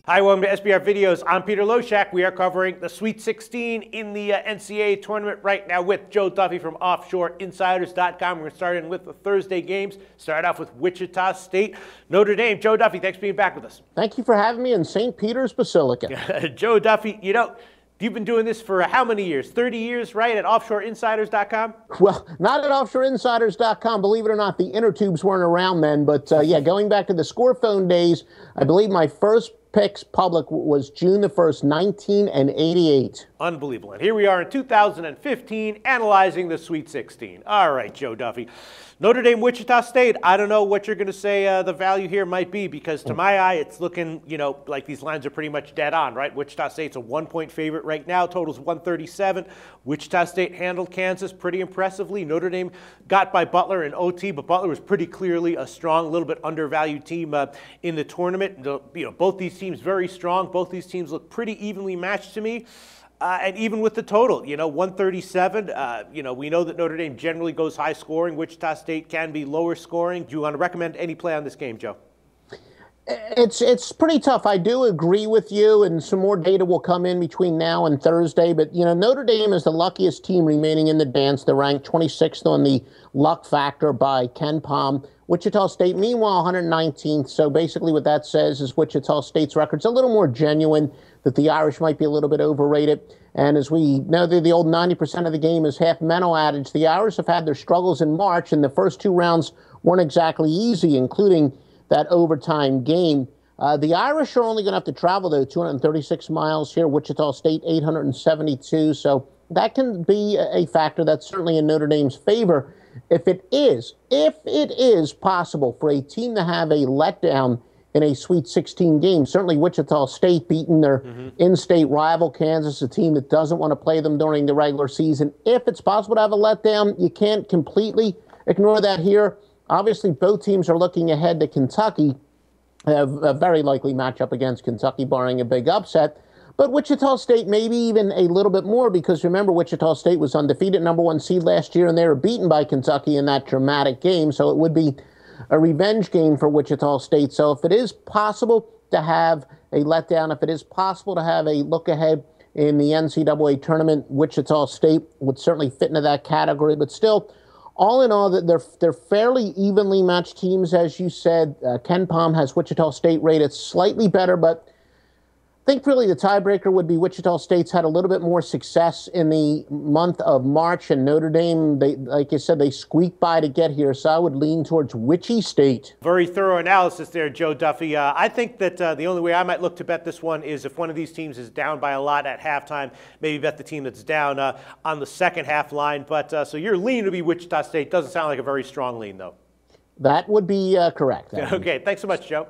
Hi, welcome to SBR Videos. I'm Peter Loshak. We are covering the Sweet 16 in the NCAA Tournament right now with Joe Duffy from OffshoreInsiders.com. We're going to start in with the Thursday games. Start off with Wichita State, Notre Dame. Joe Duffy, thanks for being back with us. Thank you for having me in St. Peter's Basilica. Joe Duffy, you've been doing this for how many years? 30 years, right, at OffshoreInsiders.com? Well, not at OffshoreInsiders.com. Believe it or not, the inner tubes weren't around then. But, yeah, going back to the Scorephone days, I believe my first picks public was June the 1st, 1988. Unbelievable. And here we are in 2015 analyzing the Sweet 16. All right, Joe Duffy. Notre Dame, Wichita State. I don't know what you're going to say the value here might be, because to my eye, it's looking, like these lines are pretty much dead on, right? Wichita State's a 1-point favorite right now. Total's 137. Wichita State handled Kansas pretty impressively. Notre Dame got by Butler in OT, but Butler was pretty clearly a strong, little bit undervalued team in the tournament. Both these teams very strong. Both these teams look pretty evenly matched to me. And even with the total, 137, we know that Notre Dame generally goes high scoring. Wichita State can be lower scoring. Do you want to recommend any play on this game, Joe? It's pretty tough. I do agree with you, and some more data will come in between now and Thursday. But, Notre Dame is the luckiest team remaining in the dance. They're ranked 26th on the luck factor by Ken Pom. Wichita State, meanwhile, 119th. So basically what that says is Wichita State's record's a little more genuine, that the Irish might be a little bit overrated. And as we know, the old 90% of the game is half mental adage. The Irish have had their struggles in March, and the first two rounds weren't exactly easy, including that overtime game. The Irish are only going to have to travel, though, 236 miles here. Wichita State, 872. So that can be a factor that's certainly in Notre Dame's favor. If it is possible for a team to have a letdown in a Sweet 16 game, certainly Wichita State beating their in-state rival Kansas, a team that doesn't want to play them during the regular season. If it's possible to have a letdown, you can't completely ignore that here. Obviously, both teams are looking ahead to Kentucky, have a very likely matchup against Kentucky, barring a big upset. But Wichita State maybe even a little bit more, because remember, Wichita State was undefeated #1 seed last year, and they were beaten by Kentucky in that dramatic game. So it would be a revenge game for Wichita State. So if it is possible to have a letdown, if it is possible to have a look ahead in the NCAA tournament, Wichita State would certainly fit into that category. But still, all in all, they're fairly evenly matched teams, as you said. Ken Pom has Wichita State rated slightly better, but I think really the tiebreaker would be Wichita State's had a little bit more success in the month of March, and Notre Dame, like you said, they squeaked by to get here, so I would lean towards Wichita State. Very thorough analysis there, Joe Duffy. I think that the only way I might look to bet this one is if one of these teams is down by a lot at halftime, maybe bet the team that's down on the second half line. But so your lean would be Wichita State. Doesn't sound like a very strong lean, though. That would be correct. Okay, thanks so much, Joe.